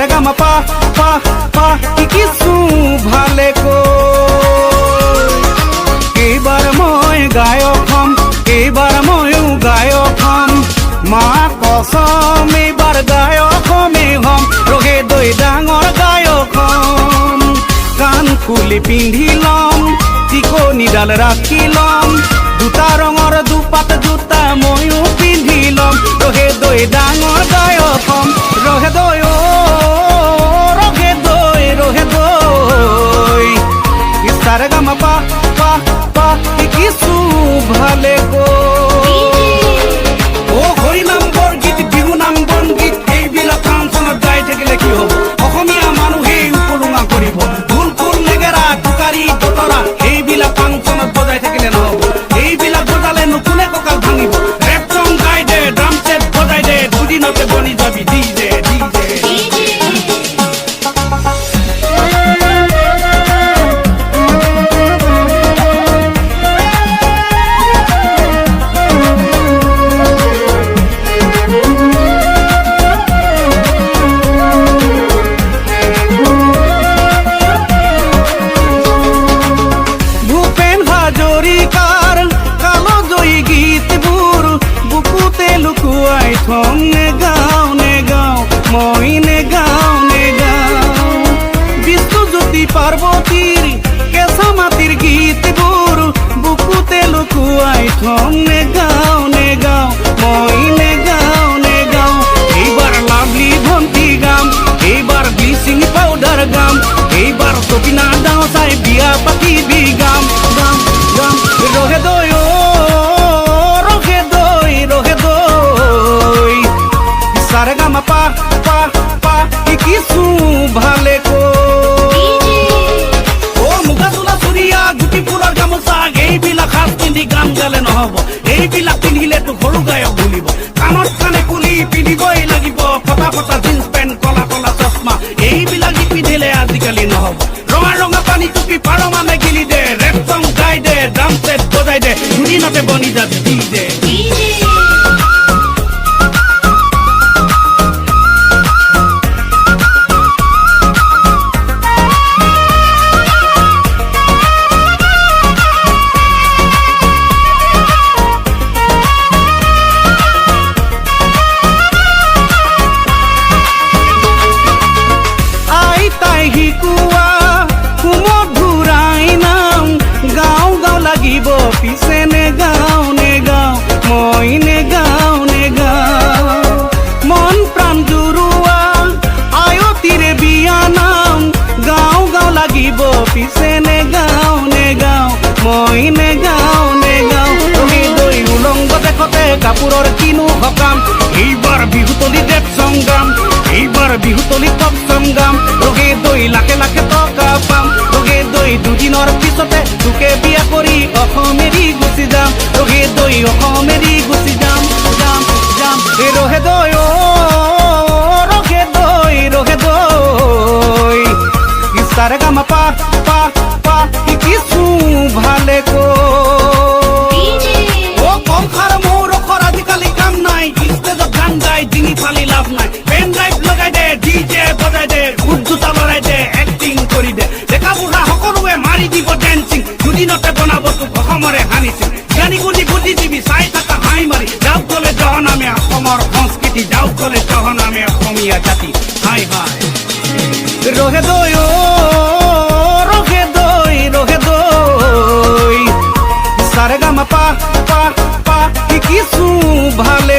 সাৰেগামা পা পা পা কিছু ভালে এইবাৰ মই গায়ক হম, এইবাৰ ময়ো গায়ক হম, মা কসম এইবাৰ গায়ক হমেই হম, ৰহে দৈ ডাঙৰ গায়ক হম। কাণ ফুলি পিন্ধি লম, টিকনিডাল ৰাখি লম, দুটা ৰঙৰ দুপাত জোতা ময়ো পিন্ধি লম, ৰহে দৈ ডাঙৰ গায়ক হম, ৰহে দৈ ৰহে দৈ ৰহে দৈ সাৰেগামা পা পা পা কিছু ভালে ও হৰি নাম বৰগীত বিহু নাম বনগীত এইবিলাক ফাংচনত গাই থাকিলে কি হ'ব? অসমীয়া মানুহেই উপলুঙা কৰিব, ঢোল খোল নেগেৰা টোকাৰী দতৰা এইবিলাক ফাংচনত বজাই থাকিলে নহ'ব। এইবিলাক বজালেনো কোনে কঁকাল ভাঙিব? ৰেপ চং গাই দে, ড্ৰাম ছেট বজাই দে, দুদিনতে বনি যাবি ডিজে ডিজে। থম নেগাও নেগাও মই নেগাও নেগাও বিশ্বজ্যোতি পাৰ্বতীৰ কেঁচা মাটিৰ গীতবোৰ বুকুতে লুকুৱাই থম নেগাও নেগাও মই নেগাও নেগাও। এইবাৰ লাভলি ভণ্টি গাম, এইবাৰ ব্লিচিং পাউডাৰ গাম, এইবাৰ চপিনা দাও চাই বিয়া পাতিবি গাম গাম গাম। ৰহে দৈ ৰহে দৈ ৰহে দৈ সাৰেগামা পা পা পা কিছু ভালে ও মুগা চোলা চুৰিয়া গুটিপুৰৰ গামোচা এইবিলাক সাজ পিন্ধি গান গালে নহ'ব, এইবিলাক পিন্ধিলেতো সৰু গায়ক বুলিব। কাণত কাণে কুলি পিন্ধিবই লাগিব, ফটা ফটা জিন্স পেণ্ট কলা কলা চশমা এইবিলাক নিপিন্ধিলে আজিকালি নহ'ব। ৰঙা ৰঙা পানী টুপি পাৰ মানে গিলি দে, ৰেপ চং গাই দে, ড্ৰাম ছেট বজাই দে, দুদিনতে বনি যাবি ডিজে। পিছে নেগাও নেগাও মই নেগাও নেগাও মন প্ৰাণ জুৰুৱা আয়তিৰে বিয়া নাম গাঁও গাঁও লাগিব পিছে নেগাও নেগাও মই নেগাও নেগাও। ৰহি দৈ উলংগ দেখতে কাপোৰৰ কিনো সকাম, এইবাৰ বিহুতলি ডেট সংগ্ৰাম, এইবাৰ বিহুতলি পপ সংগ্ৰাম, ৰহি দৈ লাখে লাখে টকা পাম, ৰহি দৈ দুদিনৰ পিছতে তোকে বিয়া কৰি অসমেৰি গুচি যাম, ৰহে দৈ অসমেৰি গুচি যাম যাম যাম। ৰহে দৈ ৰহে দৈ ৰহে দৈ সাৰেগামা পা পা পা কিছু ভালে ও কংসাৰ মোৰ অখৰ আজিকালি কাম নাই, ষ্টেজত গান গাই ডিজে বজাই দে, একটিং কৰি দে, ডেকা বুঢ়া সকলোৱে মাৰি দিব ডেন্সিং, পেন ড্ৰাইভ লগাই দে, ডিজে বজাই দে, উঠ জোতা লৰাই দে, একটিং কৰি দে, ডেকা বুঢ়া সকলোৱে মাৰি দিব ডেন্সিং, দুদিনতে বনাব তোক অসমৰে হানিছিল। জ্ঞানী গুণী বুদ্ধিজীৱী চাই থাকা হাই মাৰি, যাওক গ'লে জহ নামে অসমৰ সংস্কৃতি, যাওক গ'লে জহ নামে অসমীয়া জাতি। হাই হাই ৰহে দৈ ৰহে দৈ ৰহে দৈ সাৰেগামা পা পা পা কিছু ভালে